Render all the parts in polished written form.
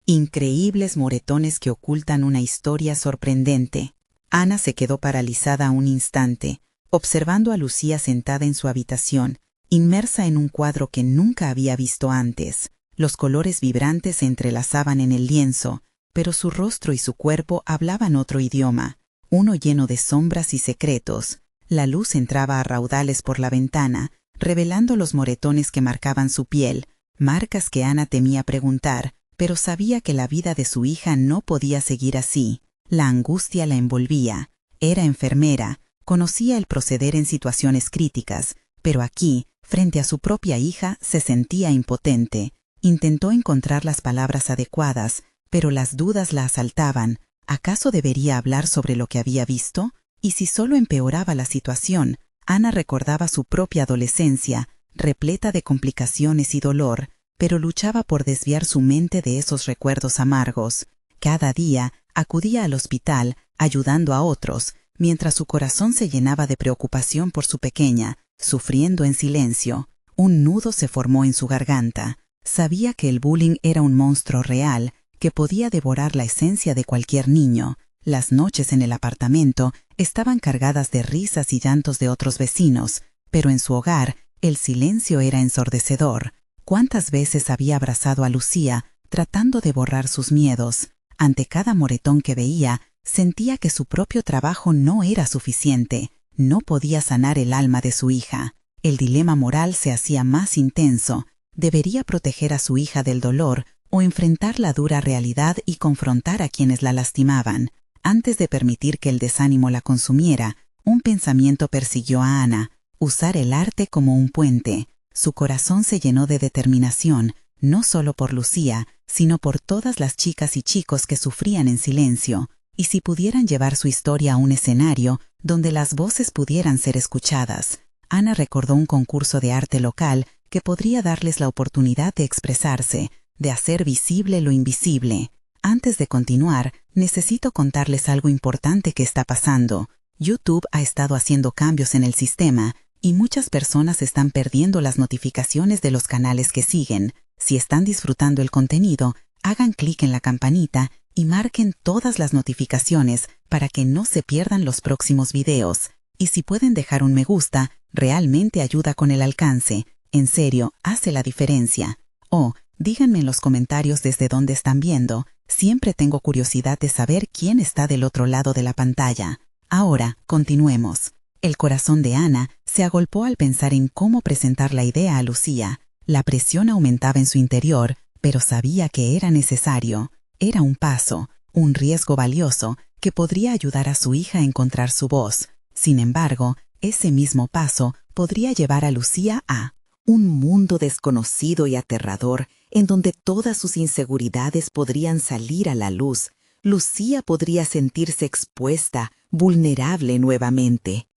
Increíbles moretones que ocultan una historia sorprendente. Ana se quedó paralizada un instante, observando a Lucía sentada en su habitación, inmersa en un cuadro que nunca había visto antes. Los colores vibrantes se entrelazaban en el lienzo, pero su rostro y su cuerpo hablaban otro idioma, uno lleno de sombras y secretos. La luz entraba a raudales por la ventana, revelando los moretones que marcaban su piel, marcas que Ana temía preguntar, pero sabía que la vida de su hija no podía seguir así. La angustia la envolvía. Era enfermera, conocía el proceder en situaciones críticas, pero aquí, frente a su propia hija, se sentía impotente. Intentó encontrar las palabras adecuadas, pero las dudas la asaltaban. ¿Acaso debería hablar sobre lo que había visto? ¿Y si solo empeoraba la situación? Ana recordaba su propia adolescencia, repleta de complicaciones y dolor, pero luchaba por desviar su mente de esos recuerdos amargos. Cada día acudía al hospital, ayudando a otros, mientras su corazón se llenaba de preocupación por su pequeña, sufriendo en silencio. Un nudo se formó en su garganta. Sabía que el bullying era un monstruo real, que podía devorar la esencia de cualquier niño. Las noches en el apartamento estaban cargadas de risas y llantos de otros vecinos, pero en su hogar el silencio era ensordecedor. ¿Cuántas veces había abrazado a Lucía, tratando de borrar sus miedos? Ante cada moretón que veía, sentía que su propio trabajo no era suficiente, no podía sanar el alma de su hija. El dilema moral se hacía más intenso. ¿Debería proteger a su hija del dolor o enfrentar la dura realidad y confrontar a quienes la lastimaban? Antes de permitir que el desánimo la consumiera, un pensamiento persiguió a Ana: usar el arte como un puente. Su corazón se llenó de determinación, no solo por Lucía, sino por todas las chicas y chicos que sufrían en silencio. Y si pudieran llevar su historia a un escenario donde las voces pudieran ser escuchadas. Ana recordó un concurso de arte local que podría darles la oportunidad de expresarse, de hacer visible lo invisible. Antes de continuar, necesito contarles algo importante que está pasando. YouTube ha estado haciendo cambios en el sistema, y muchas personas están perdiendo las notificaciones de los canales que siguen. Si están disfrutando el contenido, hagan clic en la campanita y marquen todas las notificaciones para que no se pierdan los próximos videos. Y si pueden dejar un me gusta, realmente ayuda con el alcance. En serio, hace la diferencia. Díganme en los comentarios desde dónde están viendo. Siempre tengo curiosidad de saber quién está del otro lado de la pantalla. Ahora, continuemos. El corazón de Ana se agolpó al pensar en cómo presentar la idea a Lucía. La presión aumentaba en su interior, pero sabía que era necesario. Era un paso, un riesgo valioso que podría ayudar a su hija a encontrar su voz. Sin embargo, ese mismo paso podría llevar a Lucía a un mundo desconocido y aterrador en donde todas sus inseguridades podrían salir a la luz. Lucía podría sentirse expuesta, vulnerable nuevamente.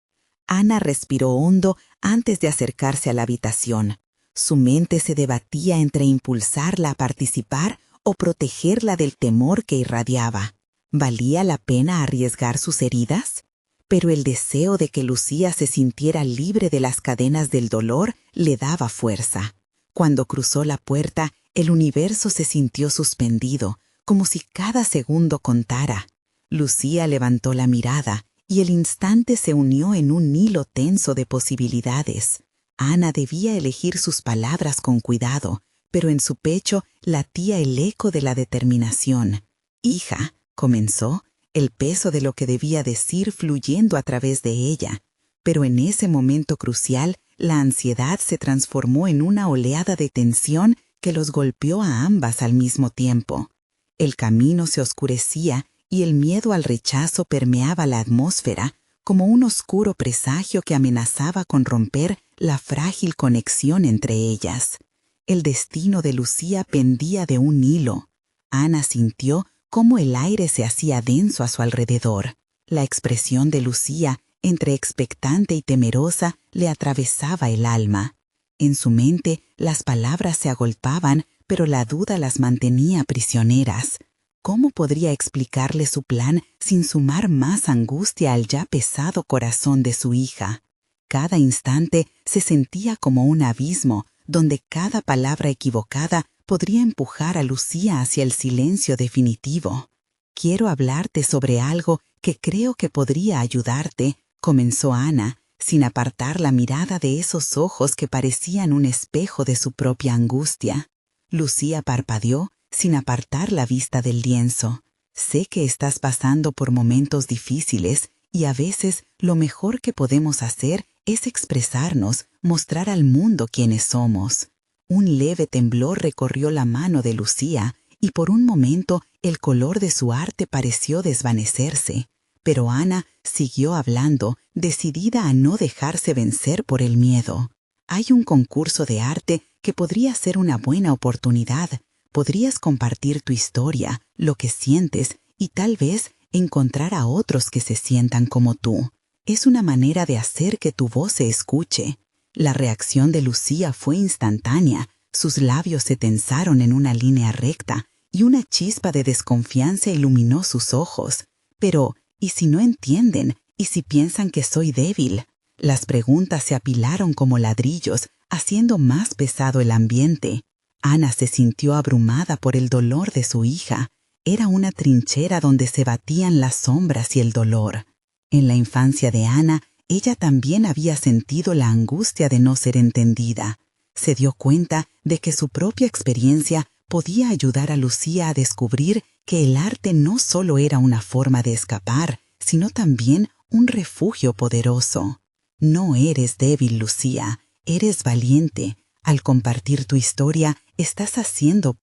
Ana respiró hondo antes de acercarse a la habitación. Su mente se debatía entre impulsarla a participar o protegerla del temor que irradiaba. ¿Valía la pena arriesgar sus heridas? Pero el deseo de que Lucía se sintiera libre de las cadenas del dolor le daba fuerza. Cuando cruzó la puerta, el universo se sintió suspendido, como si cada segundo contara. Lucía levantó la mirada y el instante se unió en un hilo tenso de posibilidades. Ana debía elegir sus palabras con cuidado, pero en su pecho latía el eco de la determinación. «Hija», comenzó, el peso de lo que debía decir fluyendo a través de ella. Pero en ese momento crucial, la ansiedad se transformó en una oleada de tensión que los golpeó a ambas al mismo tiempo. El camino se oscurecía y el miedo al rechazo permeaba la atmósfera como un oscuro presagio que amenazaba con romper la frágil conexión entre ellas. El destino de Lucía pendía de un hilo. Ana sintió cómo el aire se hacía denso a su alrededor. La expresión de Lucía, entre expectante y temerosa, le atravesaba el alma. En su mente, las palabras se agolpaban, pero la duda las mantenía prisioneras. ¿Cómo podría explicarle su plan sin sumar más angustia al ya pesado corazón de su hija? Cada instante se sentía como un abismo, donde cada palabra equivocada podría empujar a Lucía hacia el silencio definitivo. «Quiero hablarte sobre algo que creo que podría ayudarte», comenzó Ana, sin apartar la mirada de esos ojos que parecían un espejo de su propia angustia. Lucía parpadeó, sin apartar la vista del lienzo. «Sé que estás pasando por momentos difíciles y a veces lo mejor que podemos hacer es expresarnos, mostrar al mundo quiénes somos». Un leve temblor recorrió la mano de Lucía y por un momento el color de su arte pareció desvanecerse. Pero Ana siguió hablando, decidida a no dejarse vencer por el miedo. «Hay un concurso de arte que podría ser una buena oportunidad. Podrías compartir tu historia, lo que sientes y tal vez encontrar a otros que se sientan como tú. Es una manera de hacer que tu voz se escuche». La reacción de Lucía fue instantánea. Sus labios se tensaron en una línea recta y una chispa de desconfianza iluminó sus ojos. «Pero, ¿y si no entienden? ¿Y si piensan que soy débil?». Las preguntas se apilaron como ladrillos, haciendo más pesado el ambiente. Ana se sintió abrumada por el dolor de su hija. Era una trinchera donde se batían las sombras y el dolor. En la infancia de Ana, ella también había sentido la angustia de no ser entendida. Se dio cuenta de que su propia experiencia podía ayudar a Lucía a descubrir que el arte no solo era una forma de escapar, sino también un refugio poderoso. «No eres débil, Lucía, eres valiente. Al compartir tu historia, estás haciendo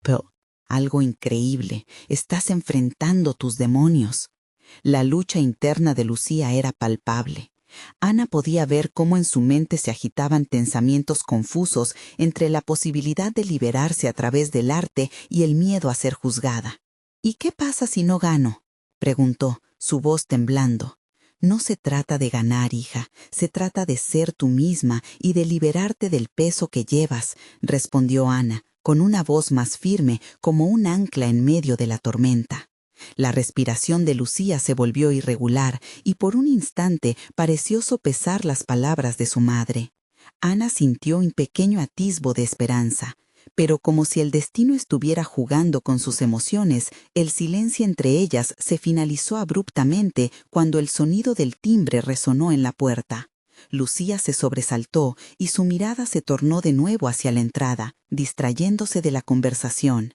algo increíble. Estás enfrentando tus demonios». La lucha interna de Lucía era palpable. Ana podía ver cómo en su mente se agitaban pensamientos confusos entre la posibilidad de liberarse a través del arte y el miedo a ser juzgada. «¿Y qué pasa si no gano?», preguntó, su voz temblando. «No se trata de ganar, hija, se trata de ser tú misma y de liberarte del peso que llevas», respondió Ana, con una voz más firme como un ancla en medio de la tormenta. La respiración de Lucía se volvió irregular y por un instante pareció sopesar las palabras de su madre. Ana sintió un pequeño atisbo de esperanza, pero como si el destino estuviera jugando con sus emociones, el silencio entre ellas se finalizó abruptamente cuando el sonido del timbre resonó en la puerta. Lucía se sobresaltó y su mirada se tornó de nuevo hacia la entrada, distrayéndose de la conversación.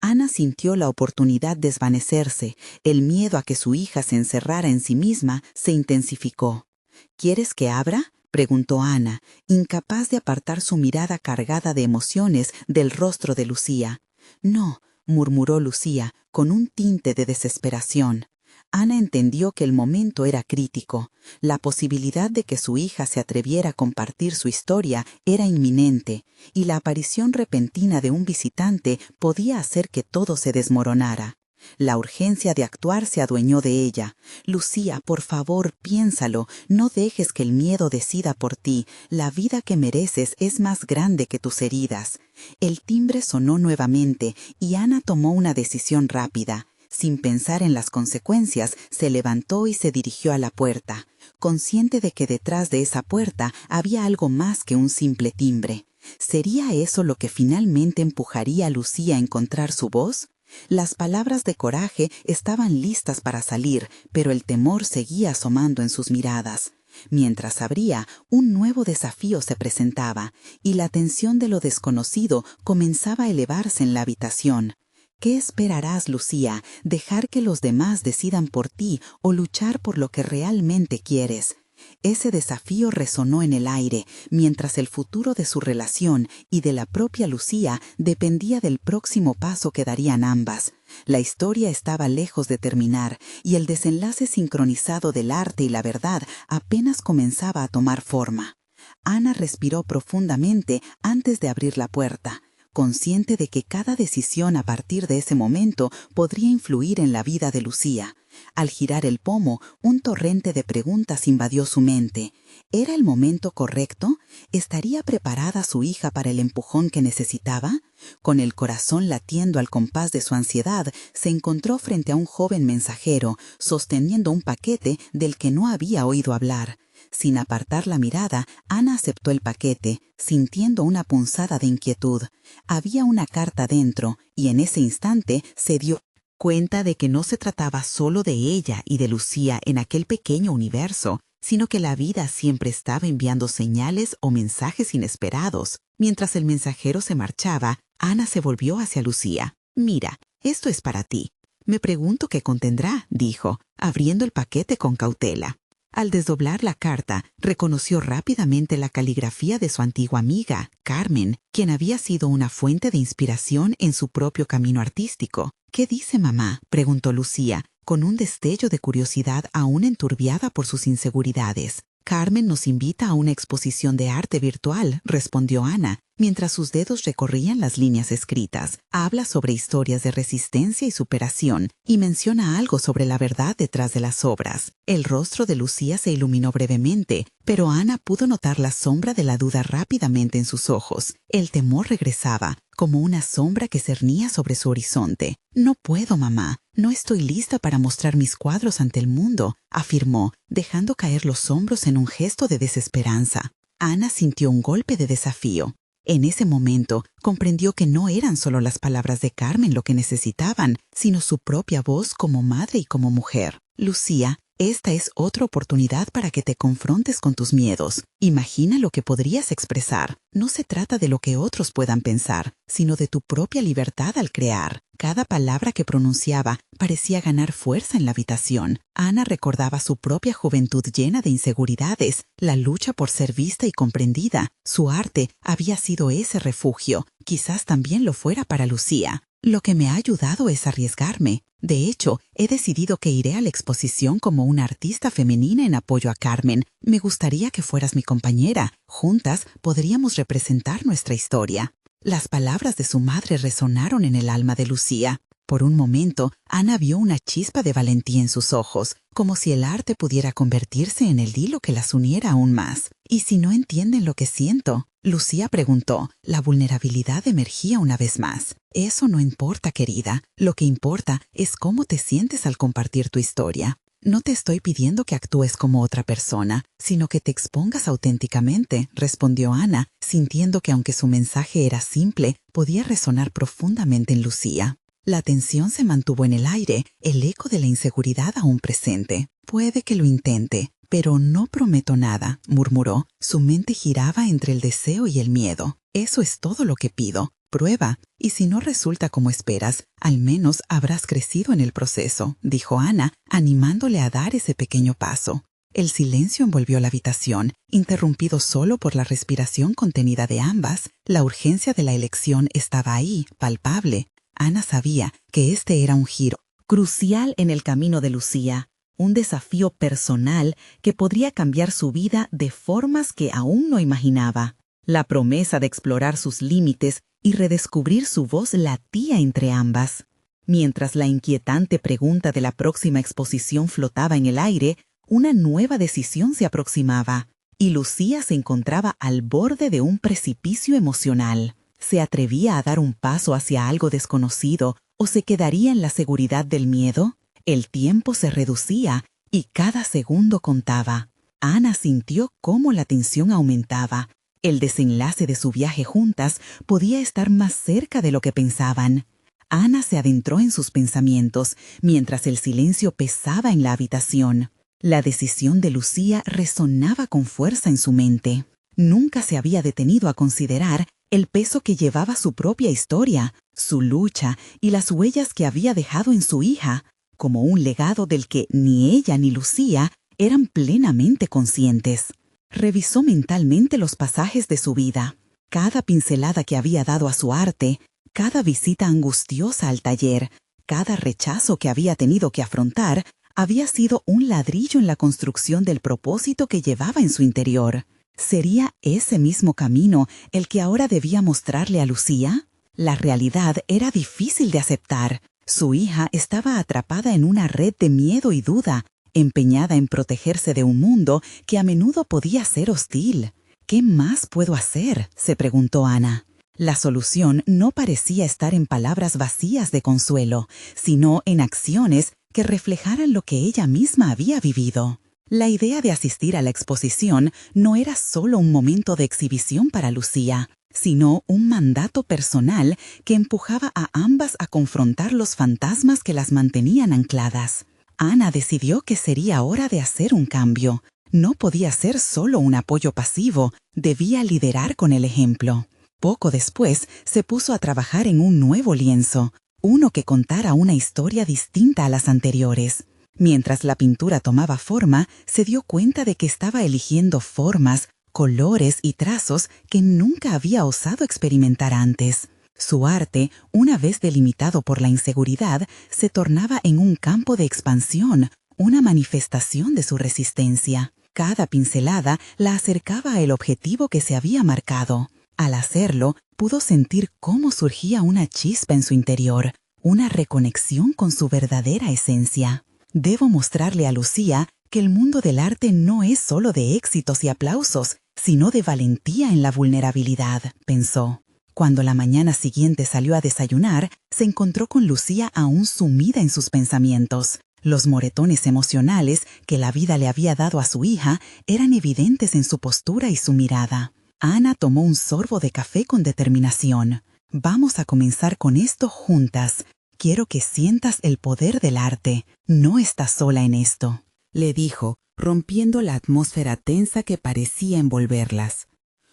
Ana sintió la oportunidad desvanecerse. El miedo a que su hija se encerrara en sí misma se intensificó. «¿Quieres que abra?», preguntó Ana, incapaz de apartar su mirada cargada de emociones del rostro de Lucía. «No», murmuró Lucía, con un tinte de desesperación. Ana entendió que el momento era crítico. La posibilidad de que su hija se atreviera a compartir su historia era inminente, y la aparición repentina de un visitante podía hacer que todo se desmoronara. La urgencia de actuar se adueñó de ella. «Lucía, por favor, piénsalo. No dejes que el miedo decida por ti. La vida que mereces es más grande que tus heridas». El timbre sonó nuevamente y Ana tomó una decisión rápida. Sin pensar en las consecuencias, se levantó y se dirigió a la puerta, consciente de que detrás de esa puerta había algo más que un simple timbre. ¿Sería eso lo que finalmente empujaría a Lucía a encontrar su voz? Las palabras de coraje estaban listas para salir, pero el temor seguía asomando en sus miradas. Mientras abría, un nuevo desafío se presentaba, y la tensión de lo desconocido comenzaba a elevarse en la habitación. ¿Qué esperarás, Lucía? ¿Dejar que los demás decidan por ti o luchar por lo que realmente quieres? Ese desafío resonó en el aire, mientras el futuro de su relación y de la propia Lucía dependía del próximo paso que darían ambas. La historia estaba lejos de terminar, y el desenlace sincronizado del arte y la verdad apenas comenzaba a tomar forma. Ana respiró profundamente antes de abrir la puerta, consciente de que cada decisión a partir de ese momento podría influir en la vida de Lucía. Al girar el pomo, un torrente de preguntas invadió su mente. ¿Era el momento correcto? ¿Estaría preparada su hija para el empujón que necesitaba? Con el corazón latiendo al compás de su ansiedad, se encontró frente a un joven mensajero, sosteniendo un paquete del que no había oído hablar. Sin apartar la mirada, Ana aceptó el paquete, sintiendo una punzada de inquietud. Había una carta dentro, y en ese instante se dio cuenta de que no se trataba solo de ella y de Lucía en aquel pequeño universo, sino que la vida siempre estaba enviando señales o mensajes inesperados. Mientras el mensajero se marchaba, Ana se volvió hacia Lucía. «Mira, esto es para ti. Me pregunto qué contendrá», dijo, abriendo el paquete con cautela. Al desdoblar la carta, reconoció rápidamente la caligrafía de su antigua amiga, Carmen, quien había sido una fuente de inspiración en su propio camino artístico. «¿Qué dice mamá?», preguntó Lucía, con un destello de curiosidad aún enturbiada por sus inseguridades. «Carmen nos invita a una exposición de arte virtual», respondió Ana, mientras sus dedos recorrían las líneas escritas. «Habla sobre historias de resistencia y superación, y menciona algo sobre la verdad detrás de las obras». El rostro de Lucía se iluminó brevemente, pero Ana pudo notar la sombra de la duda rápidamente en sus ojos. El temor regresaba, como una sombra que cernía sobre su horizonte. «No puedo, mamá. No estoy lista para mostrar mis cuadros ante el mundo», afirmó, dejando caer los hombros en un gesto de desesperanza. Ana sintió un golpe de desafío. En ese momento, comprendió que no eran solo las palabras de Carmen lo que necesitaban, sino su propia voz como madre y como mujer. «Lucía, esta es otra oportunidad para que te confrontes con tus miedos. Imagina lo que podrías expresar. No se trata de lo que otros puedan pensar, sino de tu propia libertad al crear». Cada palabra que pronunciaba parecía ganar fuerza en la habitación. Ana recordaba su propia juventud llena de inseguridades, la lucha por ser vista y comprendida. Su arte había sido ese refugio. Quizás también lo fuera para Lucía. «Lo que me ha ayudado es arriesgarme. De hecho, he decidido que iré a la exposición como una artista femenina en apoyo a Carmen. Me gustaría que fueras mi compañera. Juntas podríamos representar nuestra historia». Las palabras de su madre resonaron en el alma de Lucía. Por un momento, Ana vio una chispa de valentía en sus ojos, como si el arte pudiera convertirse en el hilo que las uniera aún más. «¿Y si no entienden lo que siento?», Lucía preguntó. La vulnerabilidad emergía una vez más. «Eso no importa, querida. Lo que importa es cómo te sientes al compartir tu historia. No te estoy pidiendo que actúes como otra persona, sino que te expongas auténticamente», respondió Ana, sintiendo que aunque su mensaje era simple, podía resonar profundamente en Lucía. La tensión se mantuvo en el aire, el eco de la inseguridad aún presente. «Puede que lo intente, pero no prometo nada», murmuró. Su mente giraba entre el deseo y el miedo. «Eso es todo lo que pido. Prueba, y si no resulta como esperas, al menos habrás crecido en el proceso», dijo Ana, animándole a dar ese pequeño paso. El silencio envolvió la habitación, interrumpido solo por la respiración contenida de ambas. La urgencia de la elección estaba ahí, palpable. Ana sabía que este era un giro crucial en el camino de Lucía, un desafío personal que podría cambiar su vida de formas que aún no imaginaba. La promesa de explorar sus límites y redescubrir su voz latía entre ambas. Mientras la inquietante pregunta de la próxima exposición flotaba en el aire, una nueva decisión se aproximaba, y Lucía se encontraba al borde de un precipicio emocional. ¿Se atrevía a dar un paso hacia algo desconocido o se quedaría en la seguridad del miedo? El tiempo se reducía y cada segundo contaba. Ana sintió cómo la tensión aumentaba. El desenlace de su viaje juntas podía estar más cerca de lo que pensaban. Ana se adentró en sus pensamientos mientras el silencio pesaba en la habitación. La decisión de Lucía resonaba con fuerza en su mente. Nunca se había detenido a considerar el peso que llevaba su propia historia, su lucha y las huellas que había dejado en su hija, como un legado del que ni ella ni Lucía eran plenamente conscientes. Revisó mentalmente los pasajes de su vida, cada pincelada que había dado a su arte, cada visita angustiosa al taller, cada rechazo que había tenido que afrontar, había sido un ladrillo en la construcción del propósito que llevaba en su interior. ¿Sería ese mismo camino el que ahora debía mostrarle a Lucía? La realidad era difícil de aceptar. Su hija estaba atrapada en una red de miedo y duda, empeñada en protegerse de un mundo que a menudo podía ser hostil. «¿Qué más puedo hacer?», se preguntó Ana. La solución no parecía estar en palabras vacías de consuelo, sino en acciones que reflejaran lo que ella misma había vivido. La idea de asistir a la exposición no era solo un momento de exhibición para Lucía, sino un mandato personal que empujaba a ambas a confrontar los fantasmas que las mantenían ancladas. Ana decidió que sería hora de hacer un cambio. No podía ser solo un apoyo pasivo, debía liderar con el ejemplo. Poco después se puso a trabajar en un nuevo lienzo, uno que contara una historia distinta a las anteriores. Mientras la pintura tomaba forma, se dio cuenta de que estaba eligiendo formas, colores y trazos que nunca había osado experimentar antes. Su arte, una vez delimitado por la inseguridad, se tornaba en un campo de expansión, una manifestación de su resistencia. Cada pincelada la acercaba al objetivo que se había marcado. Al hacerlo, pudo sentir cómo surgía una chispa en su interior, una reconexión con su verdadera esencia. Debo mostrarle a Lucía que el mundo del arte no es solo de éxitos y aplausos, sino de valentía en la vulnerabilidad, pensó. Cuando la mañana siguiente salió a desayunar, se encontró con Lucía aún sumida en sus pensamientos. Los moretones emocionales que la vida le había dado a su hija eran evidentes en su postura y su mirada. Ana tomó un sorbo de café con determinación. Vamos a comenzar con esto juntas. Quiero que sientas el poder del arte. No estás sola en esto, le dijo, rompiendo la atmósfera tensa que parecía envolverlas.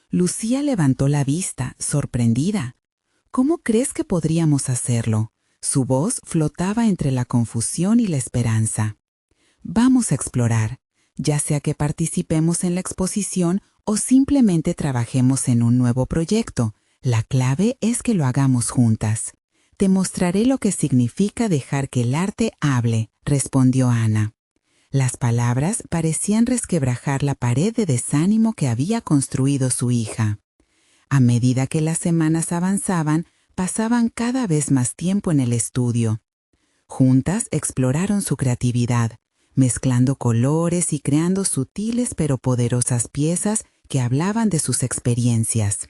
Lucía levantó la vista, sorprendida. ¿Cómo crees que podríamos hacerlo? Su voz flotaba entre la confusión y la esperanza. Vamos a explorar, ya sea que participemos en la exposición o simplemente trabajemos en un nuevo proyecto. La clave es que lo hagamos juntas. Te mostraré lo que significa dejar que el arte hable, respondió Ana. Las palabras parecían resquebrajar la pared de desánimo que había construido su hija. A medida que las semanas avanzaban, pasaban cada vez más tiempo en el estudio. Juntas exploraron su creatividad, mezclando colores y creando sutiles pero poderosas piezas que hablaban de sus experiencias.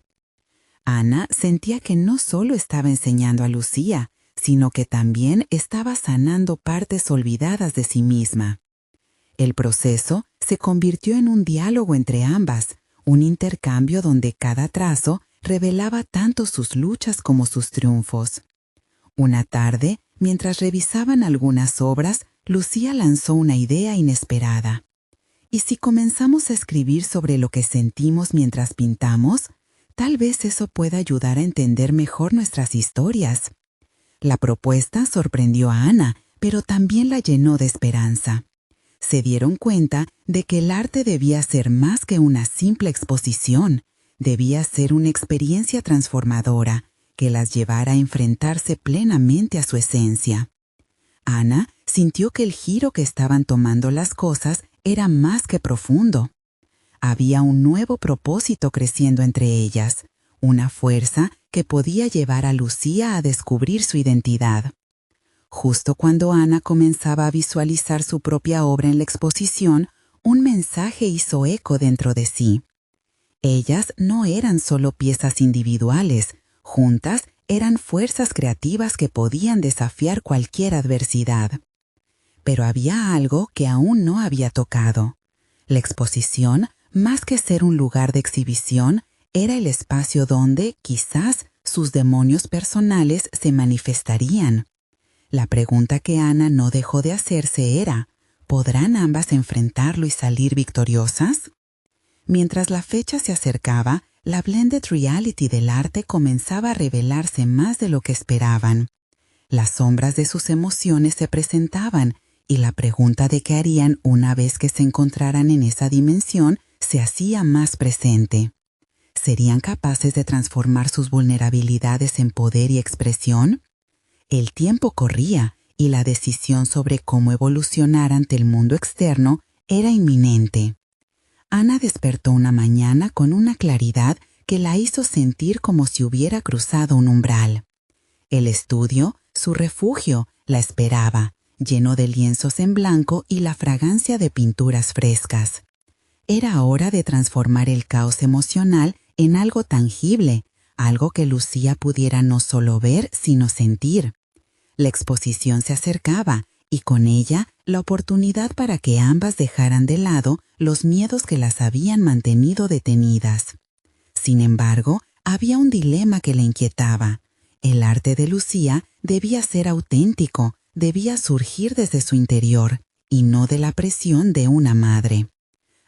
Ana sentía que no solo estaba enseñando a Lucía, sino que también estaba sanando partes olvidadas de sí misma. El proceso se convirtió en un diálogo entre ambas, un intercambio donde cada trazo revelaba tanto sus luchas como sus triunfos. Una tarde, mientras revisaban algunas obras, Lucía lanzó una idea inesperada. ¿Y si comenzamos a escribir sobre lo que sentimos mientras pintamos? Tal vez eso pueda ayudar a entender mejor nuestras historias. La propuesta sorprendió a Ana, pero también la llenó de esperanza. Se dieron cuenta de que el arte debía ser más que una simple exposición, debía ser una experiencia transformadora que las llevara a enfrentarse plenamente a su esencia. Ana sintió que el giro que estaban tomando las cosas era más que profundo. Había un nuevo propósito creciendo entre ellas, una fuerza que podía llevar a Lucía a descubrir su identidad. Justo cuando Ana comenzaba a visualizar su propia obra en la exposición, un mensaje hizo eco dentro de sí. Ellas no eran solo piezas individuales, juntas eran fuerzas creativas que podían desafiar cualquier adversidad. Pero había algo que aún no había tocado. La exposición, más que ser un lugar de exhibición, era el espacio donde, quizás, sus demonios personales se manifestarían. La pregunta que Ana no dejó de hacerse era, ¿podrán ambas enfrentarlo y salir victoriosas? Mientras la fecha se acercaba, la blended reality del arte comenzaba a revelarse más de lo que esperaban. Las sombras de sus emociones se presentaban y la pregunta de qué harían una vez que se encontraran en esa dimensión se hacía más presente. ¿Serían capaces de transformar sus vulnerabilidades en poder y expresión? El tiempo corría y la decisión sobre cómo evolucionar ante el mundo externo era inminente. Ana despertó una mañana con una claridad que la hizo sentir como si hubiera cruzado un umbral. El estudio, su refugio, la esperaba, lleno de lienzos en blanco y la fragancia de pinturas frescas. Era hora de transformar el caos emocional en algo tangible, algo que Lucía pudiera no solo ver, sino sentir. La exposición se acercaba y con ella la oportunidad para que ambas dejaran de lado los miedos que las habían mantenido detenidas. Sin embargo, había un dilema que la inquietaba. El arte de Lucía debía ser auténtico, debía surgir desde su interior, y no de la presión de una madre.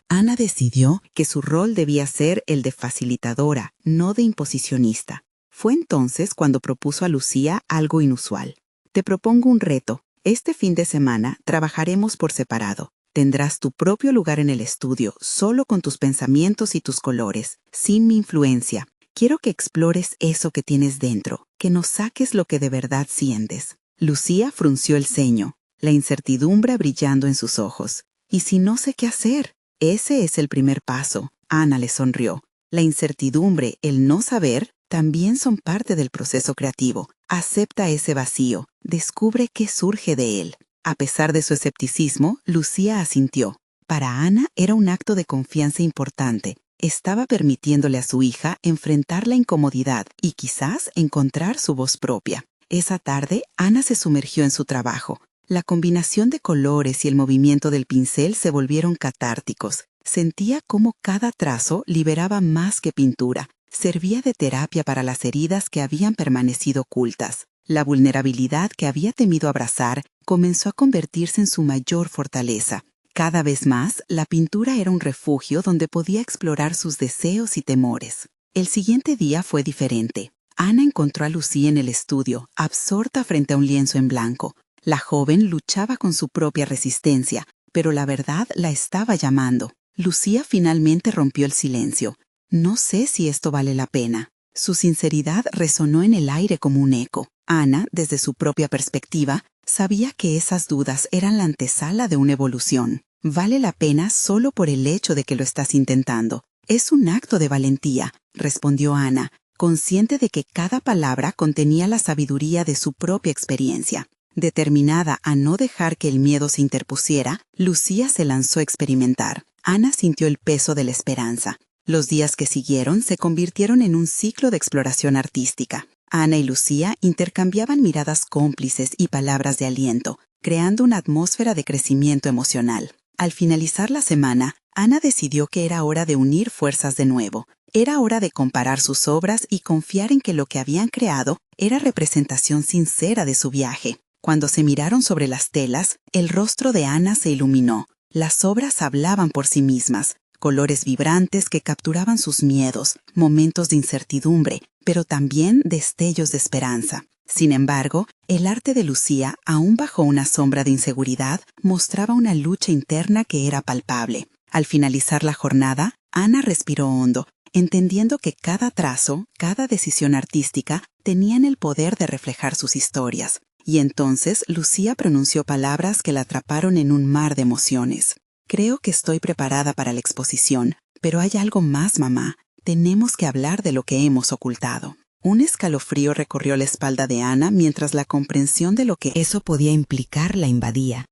Ana decidió que su rol debía ser el de facilitadora, no de imposicionista. Fue entonces cuando propuso a Lucía algo inusual. Te propongo un reto. Este fin de semana trabajaremos por separado. Tendrás tu propio lugar en el estudio, solo con tus pensamientos y tus colores, sin mi influencia. Quiero que explores eso que tienes dentro, que nos saques lo que de verdad sientes. Lucía frunció el ceño, la incertidumbre brillando en sus ojos. ¿Y si no sé qué hacer? Ese es el primer paso. Ana le sonrió. La incertidumbre, el no saber, también son parte del proceso creativo. Acepta ese vacío, descubre qué surge de él. A pesar de su escepticismo, Lucía asintió. Para Ana era un acto de confianza importante. Estaba permitiéndole a su hija enfrentar la incomodidad y quizás encontrar su voz propia. Esa tarde, Ana se sumergió en su trabajo. La combinación de colores y el movimiento del pincel se volvieron catárticos. Sentía cómo cada trazo liberaba más que pintura. Servía de terapia para las heridas que habían permanecido ocultas. La vulnerabilidad que había temido abrazar comenzó a convertirse en su mayor fortaleza. Cada vez más, la pintura era un refugio donde podía explorar sus deseos y temores. El siguiente día fue diferente. Ana encontró a Lucía en el estudio, absorta frente a un lienzo en blanco. La joven luchaba con su propia resistencia, pero la verdad la estaba llamando. Lucía finalmente rompió el silencio. No sé si esto vale la pena. Su sinceridad resonó en el aire como un eco. Ana, desde su propia perspectiva, sabía que esas dudas eran la antesala de una evolución. Vale la pena solo por el hecho de que lo estás intentando. Es un acto de valentía, respondió Ana, consciente de que cada palabra contenía la sabiduría de su propia experiencia. Determinada a no dejar que el miedo se interpusiera, Lucía se lanzó a experimentar. Ana sintió el peso de la esperanza. Los días que siguieron se convirtieron en un ciclo de exploración artística. Ana y Lucía intercambiaban miradas cómplices y palabras de aliento, creando una atmósfera de crecimiento emocional. Al finalizar la semana, Ana decidió que era hora de unir fuerzas de nuevo. Era hora de comparar sus obras y confiar en que lo que habían creado era representación sincera de su viaje. Cuando se miraron sobre las telas, el rostro de Ana se iluminó. Las obras hablaban por sí mismas, colores vibrantes que capturaban sus miedos, momentos de incertidumbre, pero también destellos de esperanza. Sin embargo, el arte de Lucía, aún bajo una sombra de inseguridad, mostraba una lucha interna que era palpable. Al finalizar la jornada, Ana respiró hondo, entendiendo que cada trazo, cada decisión artística, tenían el poder de reflejar sus historias. Y entonces Lucía pronunció palabras que la atraparon en un mar de emociones. Creo que estoy preparada para la exposición, pero hay algo más, mamá. Tenemos que hablar de lo que hemos ocultado. Un escalofrío recorrió la espalda de Ana mientras la comprensión de lo que eso podía implicar la invadía.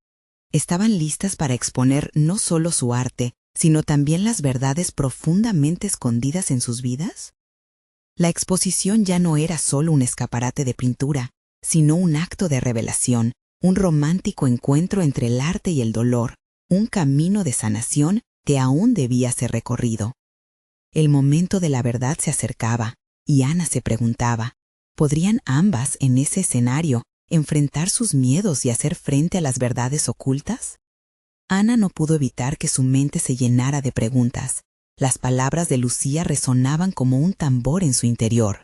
Estaban listas para exponer no solo su arte, sino también las verdades profundamente escondidas en sus vidas. La exposición ya no era solo un escaparate de pintura, sino un acto de revelación, un romántico encuentro entre el arte y el dolor, un camino de sanación que aún debía ser recorrido. El momento de la verdad se acercaba, y Ana se preguntaba, ¿podrían ambas en ese escenario enfrentar sus miedos y hacer frente a las verdades ocultas? Ana no pudo evitar que su mente se llenara de preguntas. Las palabras de Lucía resonaban como un tambor en su interior.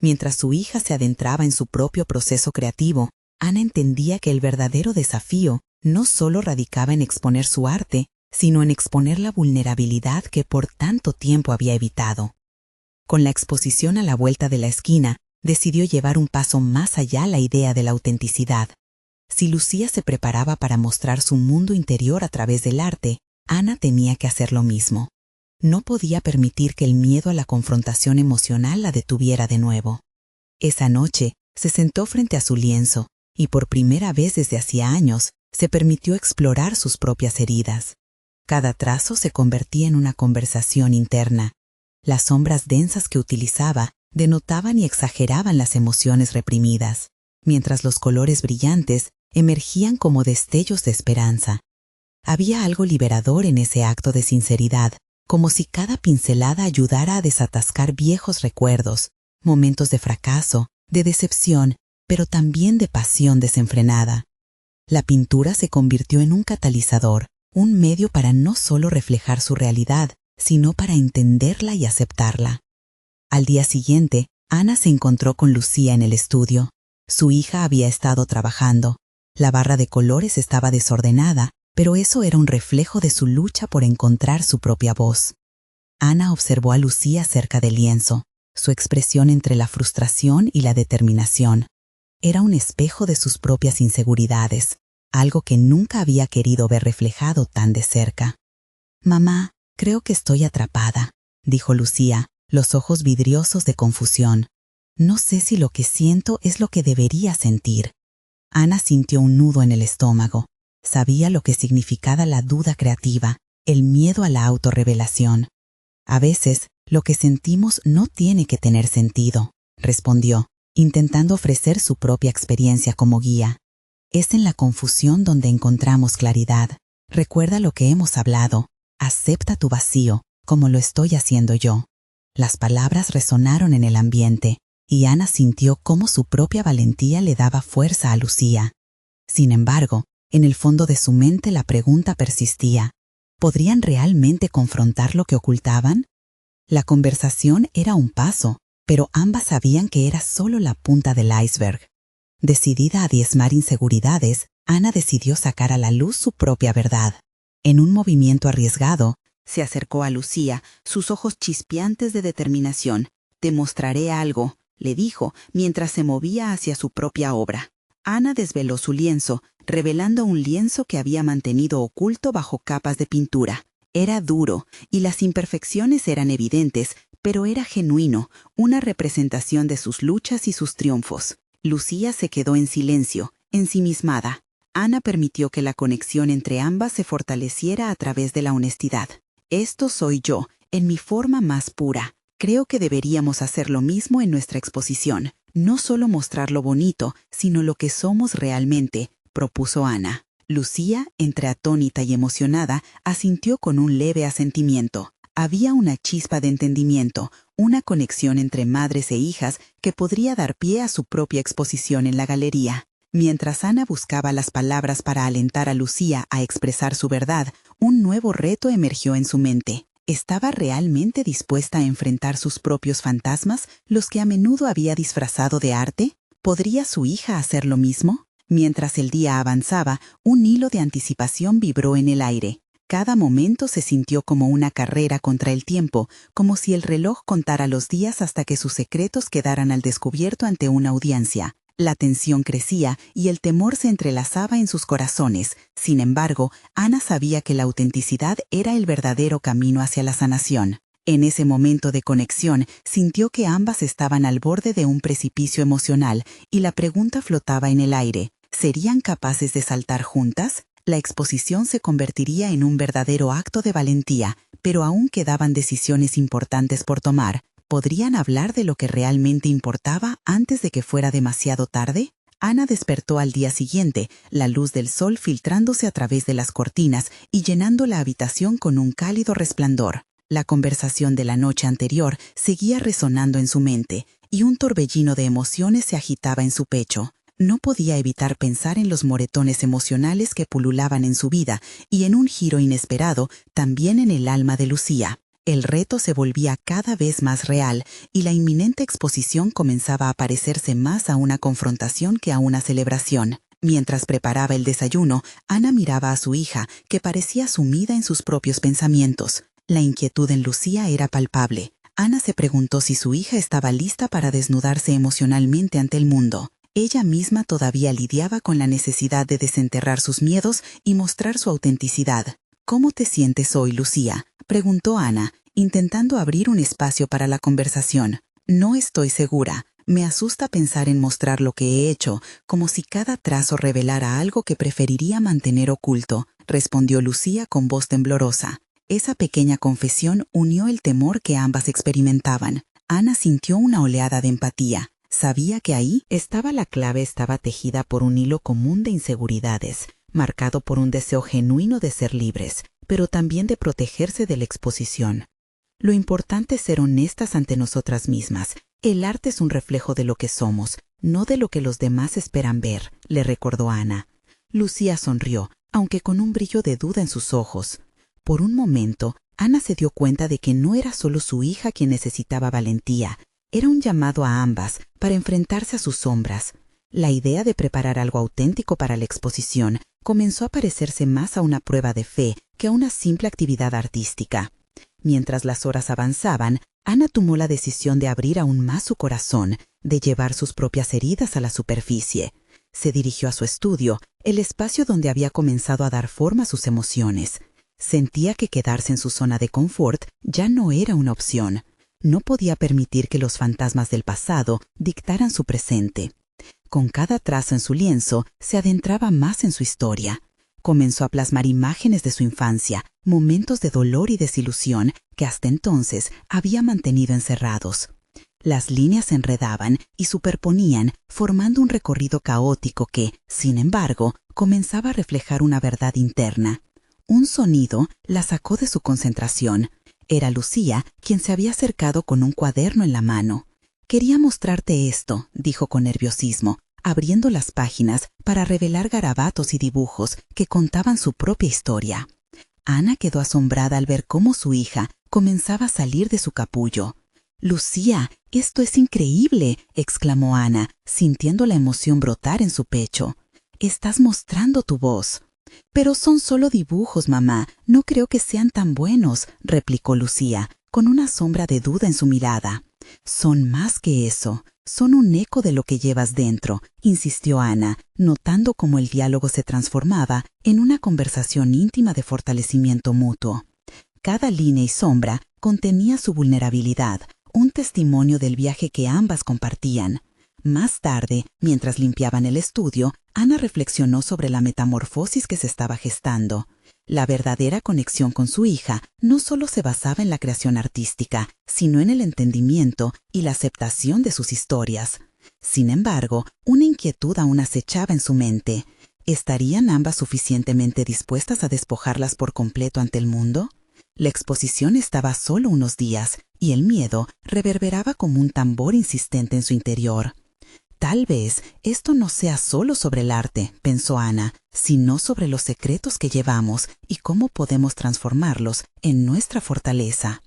Mientras su hija se adentraba en su propio proceso creativo, Ana entendía que el verdadero desafío no solo radicaba en exponer su arte, sino en exponer la vulnerabilidad que por tanto tiempo había evitado. Con la exposición a la vuelta de la esquina, decidió llevar un paso más allá la idea de la autenticidad. Si Lucía se preparaba para mostrar su mundo interior a través del arte, Ana tenía que hacer lo mismo. No podía permitir que el miedo a la confrontación emocional la detuviera de nuevo. Esa noche, se sentó frente a su lienzo y por primera vez desde hacía años, se permitió explorar sus propias heridas. Cada trazo se convertía en una conversación interna. Las sombras densas que utilizaba denotaban y exageraban las emociones reprimidas, mientras los colores brillantes emergían como destellos de esperanza. Había algo liberador en ese acto de sinceridad, como si cada pincelada ayudara a desatascar viejos recuerdos, momentos de fracaso, de decepción, pero también de pasión desenfrenada. La pintura se convirtió en un catalizador, un medio para no solo reflejar su realidad, sino para entenderla y aceptarla. Al día siguiente, Ana se encontró con Lucía en el estudio. Su hija había estado trabajando. La barra de colores estaba desordenada, pero eso era un reflejo de su lucha por encontrar su propia voz. Ana observó a Lucía cerca del lienzo, su expresión entre la frustración y la determinación. Era un espejo de sus propias inseguridades, algo que nunca había querido ver reflejado tan de cerca. «Mamá, creo que estoy atrapada», dijo Lucía, los ojos vidriosos de confusión. «No sé si lo que siento es lo que debería sentir». Ana sintió un nudo en el estómago. Sabía lo que significaba la duda creativa, el miedo a la autorrevelación. «A veces, lo que sentimos no tiene que tener sentido», respondió, intentando ofrecer su propia experiencia como guía. «Es en la confusión donde encontramos claridad. Recuerda lo que hemos hablado. Acepta tu vacío, como lo estoy haciendo yo». Las palabras resonaron en el ambiente, y Ana sintió cómo su propia valentía le daba fuerza a Lucía. Sin embargo, en el fondo de su mente la pregunta persistía: ¿podrían realmente confrontar lo que ocultaban? La conversación era un paso, pero ambas sabían que era solo la punta del iceberg. Decidida a diezmar inseguridades, Ana decidió sacar a la luz su propia verdad. En un movimiento arriesgado, se acercó a Lucía, sus ojos chispeantes de determinación. «Te mostraré algo», le dijo, mientras se movía hacia su propia obra. Ana desveló su lienzo, revelando un lienzo que había mantenido oculto bajo capas de pintura. Era duro, y las imperfecciones eran evidentes, pero era genuino, una representación de sus luchas y sus triunfos. Lucía se quedó en silencio, ensimismada. Ana permitió que la conexión entre ambas se fortaleciera a través de la honestidad. «Esto soy yo, en mi forma más pura. Creo que deberíamos hacer lo mismo en nuestra exposición. No solo mostrar lo bonito, sino lo que somos realmente», propuso Ana. Lucía, entre atónita y emocionada, asintió con un leve asentimiento. Había una chispa de entendimiento, una conexión entre madres e hijas que podría dar pie a su propia exposición en la galería. Mientras Ana buscaba las palabras para alentar a Lucía a expresar su verdad, un nuevo reto emergió en su mente. ¿Estaba realmente dispuesta a enfrentar sus propios fantasmas, los que a menudo había disfrazado de arte? ¿Podría su hija hacer lo mismo? Mientras el día avanzaba, un hilo de anticipación vibró en el aire. Cada momento se sintió como una carrera contra el tiempo, como si el reloj contara los días hasta que sus secretos quedaran al descubierto ante una audiencia. La tensión crecía y el temor se entrelazaba en sus corazones. Sin embargo, Ana sabía que la autenticidad era el verdadero camino hacia la sanación. En ese momento de conexión, sintió que ambas estaban al borde de un precipicio emocional y la pregunta flotaba en el aire: ¿serían capaces de saltar juntas? La exposición se convertiría en un verdadero acto de valentía, pero aún quedaban decisiones importantes por tomar. ¿Podrían hablar de lo que realmente importaba antes de que fuera demasiado tarde? Ana despertó al día siguiente, la luz del sol filtrándose a través de las cortinas y llenando la habitación con un cálido resplandor. La conversación de la noche anterior seguía resonando en su mente, y un torbellino de emociones se agitaba en su pecho. No podía evitar pensar en los moretones emocionales que pululaban en su vida y en un giro inesperado también en el alma de Lucía. El reto se volvía cada vez más real y la inminente exposición comenzaba a parecerse más a una confrontación que a una celebración. Mientras preparaba el desayuno, Ana miraba a su hija, que parecía sumida en sus propios pensamientos. La inquietud en Lucía era palpable. Ana se preguntó si su hija estaba lista para desnudarse emocionalmente ante el mundo. Ella misma todavía lidiaba con la necesidad de desenterrar sus miedos y mostrar su autenticidad. «¿Cómo te sientes hoy, Lucía?», preguntó Ana, intentando abrir un espacio para la conversación. «No estoy segura. Me asusta pensar en mostrar lo que he hecho, como si cada trazo revelara algo que preferiría mantener oculto», respondió Lucía con voz temblorosa. Esa pequeña confesión unió el temor que ambas experimentaban. Ana sintió una oleada de empatía. Sabía que ahí estaba la clave, estaba tejida por un hilo común de inseguridades, marcado por un deseo genuino de ser libres, pero también de protegerse de la exposición. Lo importante es ser honestas ante nosotras mismas. El arte es un reflejo de lo que somos, no de lo que los demás esperan ver, le recordó Ana. Lucía sonrió, aunque con un brillo de duda en sus ojos. Por un momento, Ana se dio cuenta de que no era solo su hija quien necesitaba valentía, era un llamado a ambas para enfrentarse a sus sombras. La idea de preparar algo auténtico para la exposición comenzó a parecerse más a una prueba de fe que a una simple actividad artística. Mientras las horas avanzaban, Ana tomó la decisión de abrir aún más su corazón, de llevar sus propias heridas a la superficie. Se dirigió a su estudio, el espacio donde había comenzado a dar forma a sus emociones. Sentía que quedarse en su zona de confort ya no era una opción. No podía permitir que los fantasmas del pasado dictaran su presente. Con cada trazo en su lienzo, se adentraba más en su historia. Comenzó a plasmar imágenes de su infancia, momentos de dolor y desilusión que hasta entonces había mantenido encerrados. Las líneas se enredaban y superponían, formando un recorrido caótico que, sin embargo, comenzaba a reflejar una verdad interna. Un sonido la sacó de su concentración. Era Lucía quien se había acercado con un cuaderno en la mano. «Quería mostrarte esto», dijo con nerviosismo, abriendo las páginas para revelar garabatos y dibujos que contaban su propia historia. Ana quedó asombrada al ver cómo su hija comenzaba a salir de su capullo. «Lucía, esto es increíble», exclamó Ana, sintiendo la emoción brotar en su pecho. «Estás mostrando tu voz». «Pero son solo dibujos, mamá. No creo que sean tan buenos», replicó Lucía, con una sombra de duda en su mirada. «Son más que eso. Son un eco de lo que llevas dentro», insistió Ana, notando cómo el diálogo se transformaba en una conversación íntima de fortalecimiento mutuo. Cada línea y sombra contenía su vulnerabilidad, un testimonio del viaje que ambas compartían. Más tarde, mientras limpiaban el estudio, Ana reflexionó sobre la metamorfosis que se estaba gestando. La verdadera conexión con su hija no solo se basaba en la creación artística, sino en el entendimiento y la aceptación de sus historias. Sin embargo, una inquietud aún acechaba en su mente. ¿Estarían ambas suficientemente dispuestas a despojarlas por completo ante el mundo? La exposición estaba a solo unos días, y el miedo reverberaba como un tambor insistente en su interior. «Tal vez esto no sea solo sobre el arte», pensó Ana, «sino sobre los secretos que llevamos y cómo podemos transformarlos en nuestra fortaleza».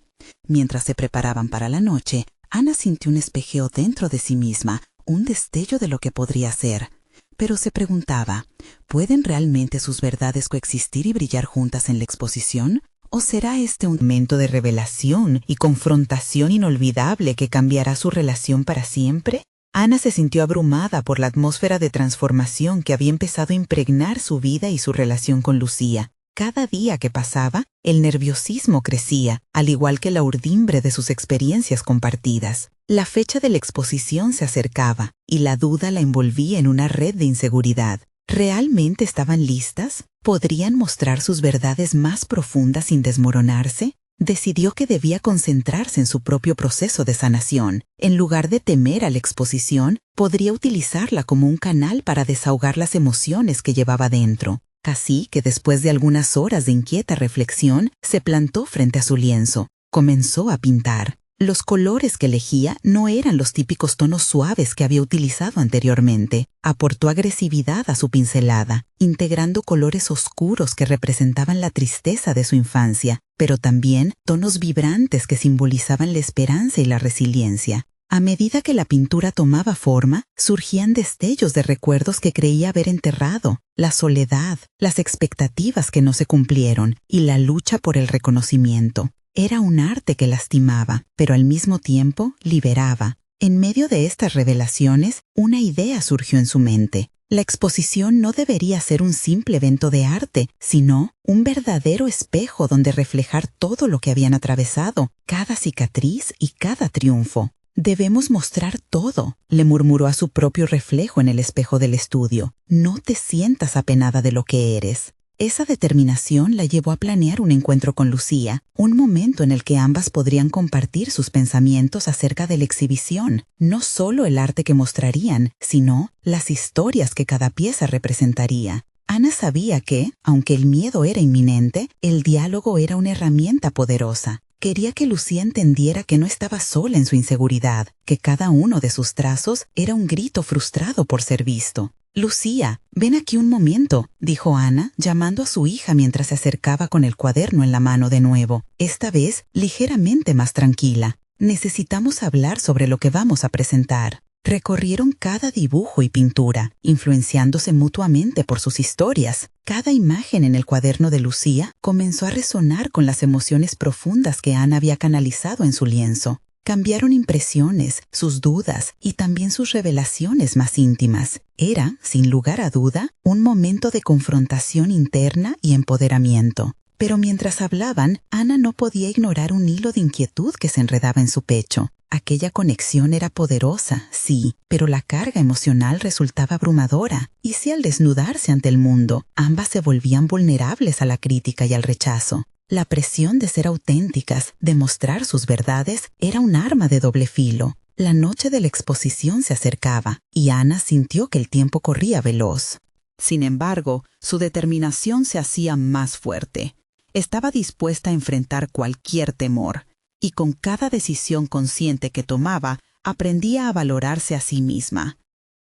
Mientras se preparaban para la noche, Ana sintió un espejeo dentro de sí misma, un destello de lo que podría ser. Pero se preguntaba, ¿pueden realmente sus verdades coexistir y brillar juntas en la exposición? ¿O será este un momento de revelación y confrontación inolvidable que cambiará su relación para siempre? Ana se sintió abrumada por la atmósfera de transformación que había empezado a impregnar su vida y su relación con Lucía. Cada día que pasaba, el nerviosismo crecía, al igual que la urdimbre de sus experiencias compartidas. La fecha de la exposición se acercaba, y la duda la envolvía en una red de inseguridad. ¿Realmente estaban listas? ¿Podrían mostrar sus verdades más profundas sin desmoronarse? Decidió que debía concentrarse en su propio proceso de sanación. En lugar de temer a la exposición, podría utilizarla como un canal para desahogar las emociones que llevaba dentro. Así que después de algunas horas de inquieta reflexión, se plantó frente a su lienzo. Comenzó a pintar. Los colores que elegía no eran los típicos tonos suaves que había utilizado anteriormente. Aportó agresividad a su pincelada, integrando colores oscuros que representaban la tristeza de su infancia, pero también tonos vibrantes que simbolizaban la esperanza y la resiliencia. A medida que la pintura tomaba forma, surgían destellos de recuerdos que creía haber enterrado, la soledad, las expectativas que no se cumplieron y la lucha por el reconocimiento. Era un arte que lastimaba, pero al mismo tiempo liberaba. En medio de estas revelaciones, una idea surgió en su mente. La exposición no debería ser un simple evento de arte, sino un verdadero espejo donde reflejar todo lo que habían atravesado, cada cicatriz y cada triunfo. «Debemos mostrar todo», le murmuró a su propio reflejo en el espejo del estudio. «No te sientas apenada de lo que eres». Esa determinación la llevó a planear un encuentro con Lucía, un momento en el que ambas podrían compartir sus pensamientos acerca de la exhibición, no solo el arte que mostrarían, sino las historias que cada pieza representaría. Ana sabía que, aunque el miedo era inminente, el diálogo era una herramienta poderosa. Quería que Lucía entendiera que no estaba sola en su inseguridad, que cada uno de sus trazos era un grito frustrado por ser visto. «Lucía, ven aquí un momento», dijo Ana, llamando a su hija mientras se acercaba con el cuaderno en la mano de nuevo, esta vez ligeramente más tranquila. «Necesitamos hablar sobre lo que vamos a presentar». Recorrieron cada dibujo y pintura, influenciándose mutuamente por sus historias. Cada imagen en el cuaderno de Lucía comenzó a resonar con las emociones profundas que Ana había canalizado en su lienzo. Cambiaron impresiones, sus dudas y también sus revelaciones más íntimas. Era, sin lugar a duda, un momento de confrontación interna y empoderamiento. Pero mientras hablaban, Ana no podía ignorar un hilo de inquietud que se enredaba en su pecho. Aquella conexión era poderosa, sí, pero la carga emocional resultaba abrumadora. ¿Y si al desnudarse ante el mundo, ambas se volvían vulnerables a la crítica y al rechazo? La presión de ser auténticas, de mostrar sus verdades, era un arma de doble filo. La noche de la exposición se acercaba, y Ana sintió que el tiempo corría veloz. Sin embargo, su determinación se hacía más fuerte. Estaba dispuesta a enfrentar cualquier temor, y con cada decisión consciente que tomaba, aprendía a valorarse a sí misma.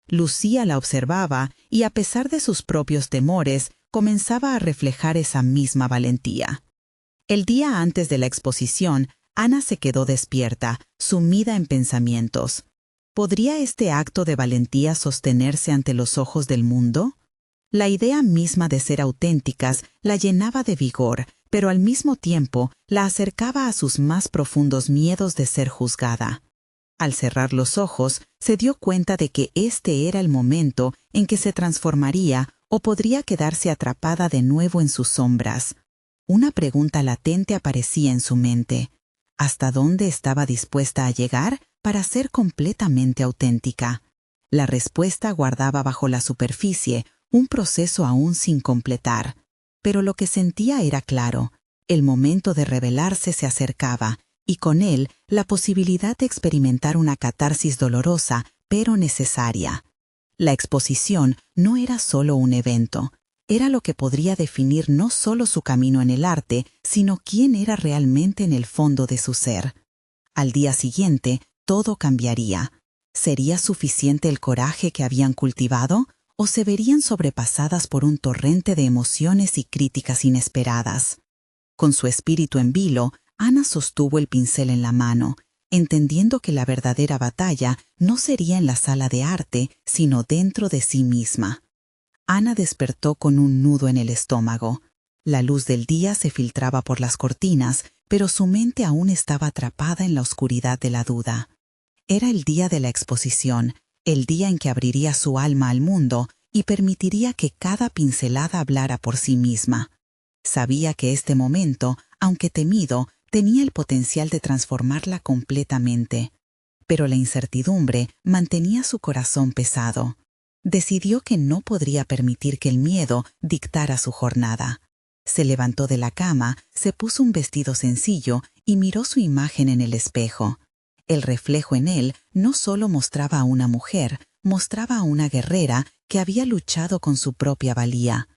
Lucía la observaba y, a pesar de sus propios temores, comenzaba a reflejar esa misma valentía. El día antes de la exposición, Ana se quedó despierta, sumida en pensamientos. ¿Podría este acto de valentía sostenerse ante los ojos del mundo? La idea misma de ser auténticas la llenaba de vigor, pero al mismo tiempo la acercaba a sus más profundos miedos de ser juzgada. Al cerrar los ojos, se dio cuenta de que este era el momento en que se transformaría o podría quedarse atrapada de nuevo en sus sombras. Una pregunta latente aparecía en su mente. ¿Hasta dónde estaba dispuesta a llegar para ser completamente auténtica? La respuesta guardaba bajo la superficie un proceso aún sin completar. Pero lo que sentía era claro. El momento de revelarse se acercaba, y con él la posibilidad de experimentar una catarsis dolorosa, pero necesaria. La exposición no era solo un evento. Era lo que podría definir no solo su camino en el arte, sino quién era realmente en el fondo de su ser. Al día siguiente, todo cambiaría. ¿Sería suficiente el coraje que habían cultivado? ¿O se verían sobrepasadas por un torrente de emociones y críticas inesperadas? Con su espíritu en vilo, Ana sostuvo el pincel en la mano, entendiendo que la verdadera batalla no sería en la sala de arte, sino dentro de sí misma. Ana despertó con un nudo en el estómago. La luz del día se filtraba por las cortinas, pero su mente aún estaba atrapada en la oscuridad de la duda. Era el día de la exposición, el día en que abriría su alma al mundo y permitiría que cada pincelada hablara por sí misma. Sabía que este momento, aunque temido, tenía el potencial de transformarla completamente. Pero la incertidumbre mantenía su corazón pesado. Decidió que no podría permitir que el miedo dictara su jornada. Se levantó de la cama, se puso un vestido sencillo y miró su imagen en el espejo. El reflejo en él no solo mostraba a una mujer, mostraba a una guerrera que había luchado con su propia valía.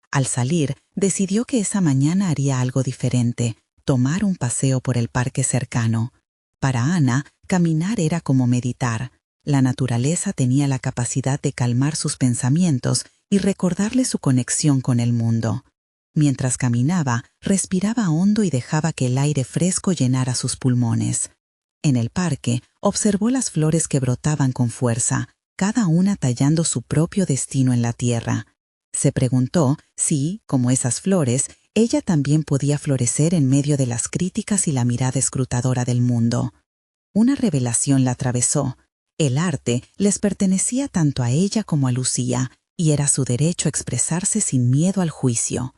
Al salir, decidió que esa mañana haría algo diferente, tomar un paseo por el parque cercano. Para Ana, caminar era como meditar. La naturaleza tenía la capacidad de calmar sus pensamientos y recordarle su conexión con el mundo. Mientras caminaba, respiraba hondo y dejaba que el aire fresco llenara sus pulmones. En el parque, observó las flores que brotaban con fuerza, cada una tallando su propio destino en la tierra. Se preguntó si, como esas flores, ella también podía florecer en medio de las críticas y la mirada escrutadora del mundo. Una revelación la atravesó. El arte les pertenecía tanto a ella como a Lucía, y era su derecho a expresarse sin miedo al juicio.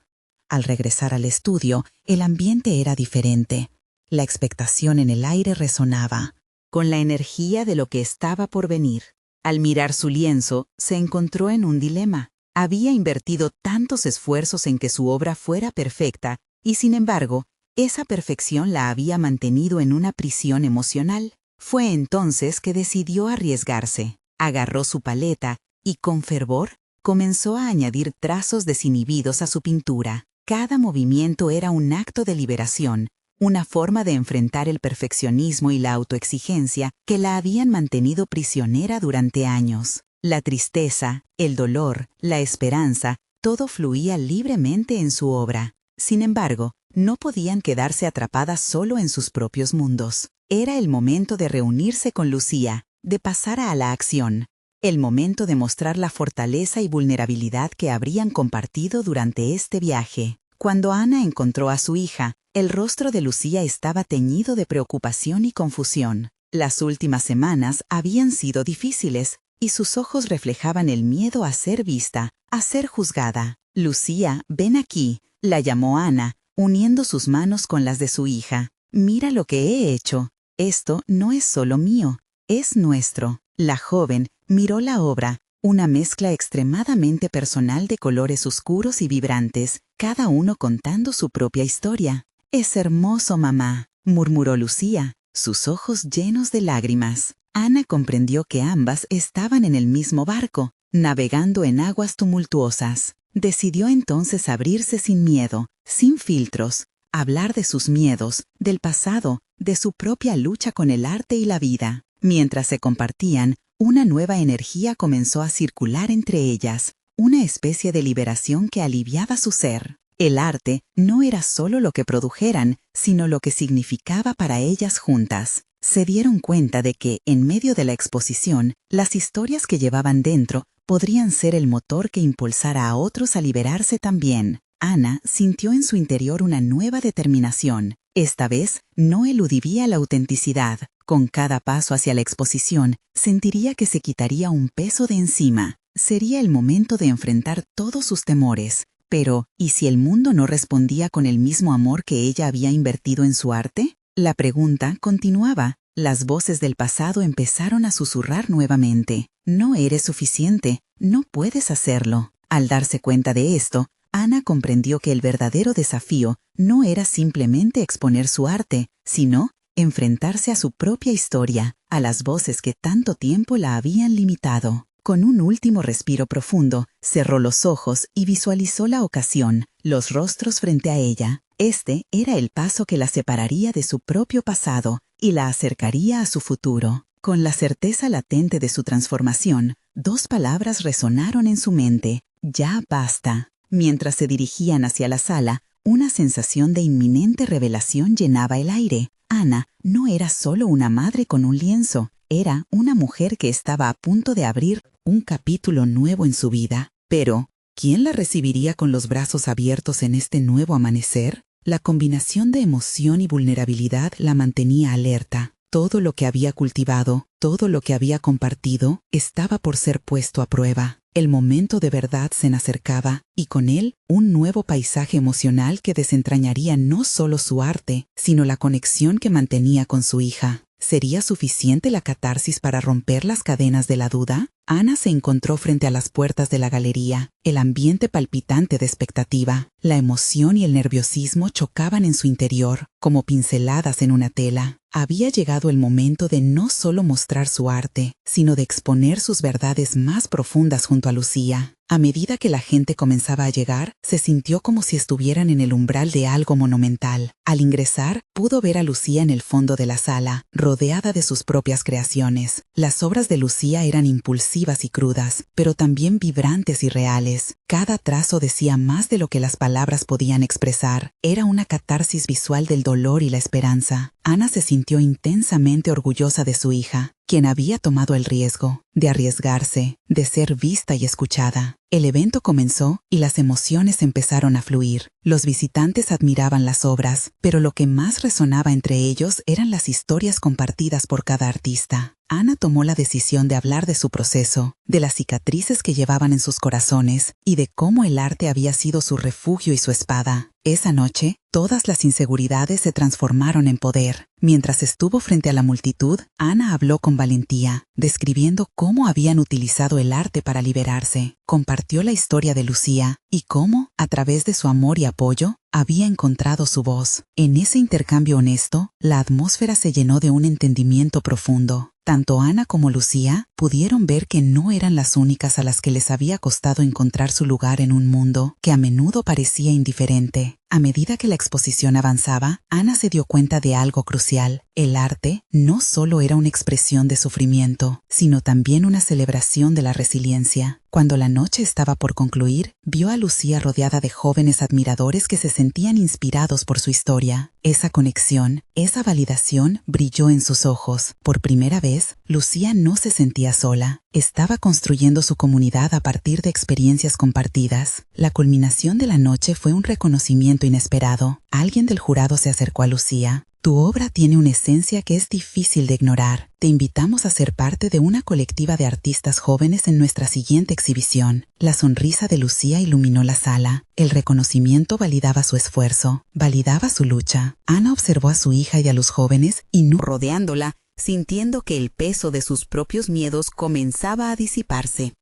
Al regresar al estudio, el ambiente era diferente. La expectación en el aire resonaba, con la energía de lo que estaba por venir. Al mirar su lienzo, se encontró en un dilema. Había invertido tantos esfuerzos en que su obra fuera perfecta, y sin embargo, esa perfección la había mantenido en una prisión emocional. Fue entonces que decidió arriesgarse. Agarró su paleta y, con fervor, comenzó a añadir trazos desinhibidos a su pintura. Cada movimiento era un acto de liberación, una forma de enfrentar el perfeccionismo y la autoexigencia que la habían mantenido prisionera durante años. La tristeza, el dolor, la esperanza, todo fluía libremente en su obra. Sin embargo, no podían quedarse atrapadas solo en sus propios mundos. Era el momento de reunirse con Lucía, de pasar a la acción. El momento de mostrar la fortaleza y vulnerabilidad que habrían compartido durante este viaje. Cuando Ana encontró a su hija, el rostro de Lucía estaba teñido de preocupación y confusión. Las últimas semanas habían sido difíciles, y sus ojos reflejaban el miedo a ser vista, a ser juzgada. «Lucía, ven aquí», la llamó Ana, uniendo sus manos con las de su hija. «Mira lo que he hecho. Esto no es solo mío, es nuestro». La joven miró la obra, una mezcla extremadamente personal de colores oscuros y vibrantes, cada uno contando su propia historia. «Es hermoso, mamá», murmuró Lucía, sus ojos llenos de lágrimas. Ana comprendió que ambas estaban en el mismo barco, navegando en aguas tumultuosas. Decidió entonces abrirse sin miedo, sin filtros, hablar de sus miedos, del pasado, de su propia lucha con el arte y la vida. Mientras se compartían, una nueva energía comenzó a circular entre ellas, una especie de liberación que aliviaba su ser. El arte no era solo lo que produjeran, sino lo que significaba para ellas juntas. Se dieron cuenta de que, en medio de la exposición, las historias que llevaban dentro podrían ser el motor que impulsara a otros a liberarse también. Ana sintió en su interior una nueva determinación. Esta vez no eludiría la autenticidad. Con cada paso hacia la exposición, sentiría que se quitaría un peso de encima. Sería el momento de enfrentar todos sus temores. Pero, ¿y si el mundo no respondía con el mismo amor que ella había invertido en su arte? La pregunta continuaba. Las voces del pasado empezaron a susurrar nuevamente. No eres suficiente, no puedes hacerlo. Al darse cuenta de esto, Ana comprendió que el verdadero desafío no era simplemente exponer su arte, sino enfrentarse a su propia historia, a las voces que tanto tiempo la habían limitado. Con un último respiro profundo, cerró los ojos y visualizó la ocasión, los rostros frente a ella. Este era el paso que la separaría de su propio pasado y la acercaría a su futuro. Con la certeza latente de su transformación, dos palabras resonaron en su mente: «Ya basta». Mientras se dirigían hacia la sala, una sensación de inminente revelación llenaba el aire. Ana no era solo una madre con un lienzo, era una mujer que estaba a punto de abrir un capítulo nuevo en su vida. Pero, ¿quién la recibiría con los brazos abiertos en este nuevo amanecer? La combinación de emoción y vulnerabilidad la mantenía alerta. Todo lo que había cultivado, todo lo que había compartido, estaba por ser puesto a prueba. El momento de verdad se acercaba, y con él, un nuevo paisaje emocional que desentrañaría no solo su arte, sino la conexión que mantenía con su hija. ¿Sería suficiente la catarsis para romper las cadenas de la duda? Ana se encontró frente a las puertas de la galería, el ambiente palpitante de expectativa. La emoción y el nerviosismo chocaban en su interior, como pinceladas en una tela. Había llegado el momento de no solo mostrar su arte, sino de exponer sus verdades más profundas junto a Lucía. A medida que la gente comenzaba a llegar, se sintió como si estuvieran en el umbral de algo monumental. Al ingresar, pudo ver a Lucía en el fondo de la sala, rodeada de sus propias creaciones. Las obras de Lucía eran impulsivas y crudas, pero también vibrantes y reales. Cada trazo decía más de lo que las palabras podían expresar. Era una catarsis visual del dolor y la esperanza. Ana se sintió intensamente orgullosa de su hija, quien había tomado el riesgo de arriesgarse, de ser vista y escuchada. El evento comenzó y las emociones empezaron a fluir. Los visitantes admiraban las obras, pero lo que más resonaba entre ellos eran las historias compartidas por cada artista. Ana tomó la decisión de hablar de su proceso, de las cicatrices que llevaban en sus corazones y de cómo el arte había sido su refugio y su espada. Esa noche, todas las inseguridades se transformaron en poder. Mientras estuvo frente a la multitud, Ana habló con con valentía, describiendo cómo habían utilizado el arte para liberarse. Compartió la historia de Lucía y cómo, a través de su amor y apoyo, había encontrado su voz. En ese intercambio honesto, la atmósfera se llenó de un entendimiento profundo. Tanto Ana como Lucía pudieron ver que no eran las únicas a las que les había costado encontrar su lugar en un mundo que a menudo parecía indiferente. A medida que la exposición avanzaba, Ana se dio cuenta de algo crucial. El arte no solo era una expresión de sufrimiento, sino también una celebración de la resiliencia. Cuando la noche estaba por concluir, vio a Lucía rodeada de jóvenes admiradores que se sentían inspirados por su historia. Esa conexión, esa validación brilló en sus ojos. Por primera vez, Lucía no se sentía sola. Estaba construyendo su comunidad a partir de experiencias compartidas. La culminación de la noche fue un reconocimiento inesperado. Alguien del jurado se acercó a Lucía. Tu obra tiene una esencia que es difícil de ignorar. Te invitamos a ser parte de una colectiva de artistas jóvenes en nuestra siguiente exhibición. La sonrisa de Lucía iluminó la sala. El reconocimiento validaba su esfuerzo, validaba su lucha. Ana observó a su hija y a los jóvenes rodeándola, sintiendo que el peso de sus propios miedos comenzaba a disiparse.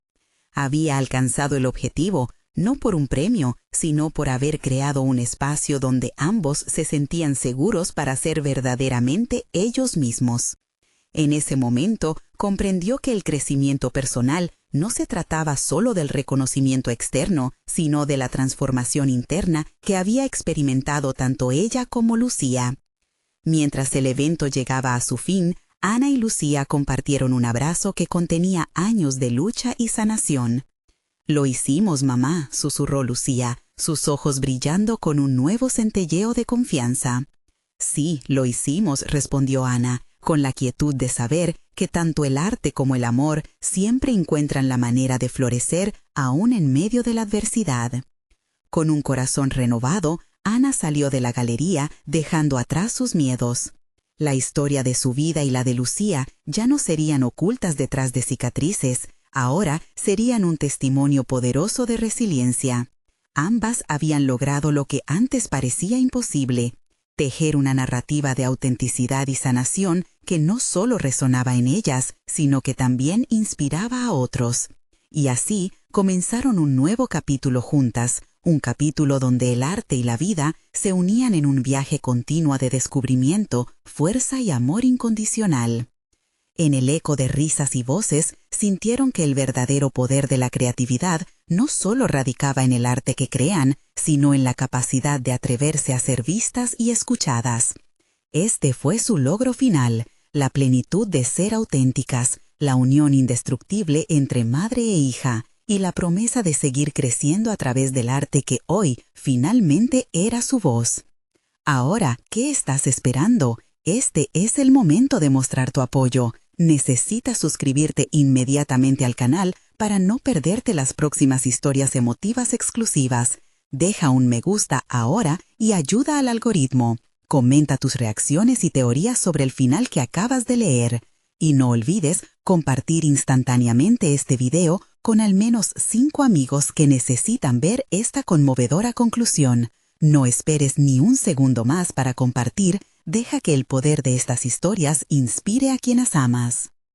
Había alcanzado el objetivo, no por un premio, sino por haber creado un espacio donde ambos se sentían seguros para ser verdaderamente ellos mismos. En ese momento, comprendió que el crecimiento personal no se trataba solo del reconocimiento externo, sino de la transformación interna que había experimentado tanto ella como Lucía. Mientras el evento llegaba a su fin, Ana y Lucía compartieron un abrazo que contenía años de lucha y sanación. «Lo hicimos, mamá», susurró Lucía, sus ojos brillando con un nuevo centelleo de confianza. «Sí, lo hicimos», respondió Ana, con la quietud de saber que tanto el arte como el amor siempre encuentran la manera de florecer aún en medio de la adversidad. Con un corazón renovado, Ana salió de la galería dejando atrás sus miedos. La historia de su vida y la de Lucía ya no serían ocultas detrás de cicatrices, ahora serían un testimonio poderoso de resiliencia. Ambas habían logrado lo que antes parecía imposible, tejer una narrativa de autenticidad y sanación que no solo resonaba en ellas, sino que también inspiraba a otros. Y así comenzaron un nuevo capítulo juntas, un capítulo donde el arte y la vida se unían en un viaje continuo de descubrimiento, fuerza y amor incondicional. En el eco de risas y voces, sintieron que el verdadero poder de la creatividad no solo radicaba en el arte que crean, sino en la capacidad de atreverse a ser vistas y escuchadas. Este fue su logro final, la plenitud de ser auténticas, la unión indestructible entre madre e hija, y la promesa de seguir creciendo a través del arte que hoy finalmente era su voz. Ahora, ¿qué estás esperando? Este es el momento de mostrar tu apoyo. Necesitas suscribirte inmediatamente al canal para no perderte las próximas historias emotivas exclusivas. Deja un me gusta ahora y ayuda al algoritmo. Comenta tus reacciones y teorías sobre el final que acabas de leer. Y no olvides compartir instantáneamente este video con al menos 5 amigos que necesitan ver esta conmovedora conclusión. No esperes ni un segundo más para compartir. Deja que el poder de estas historias inspire a quienes amas.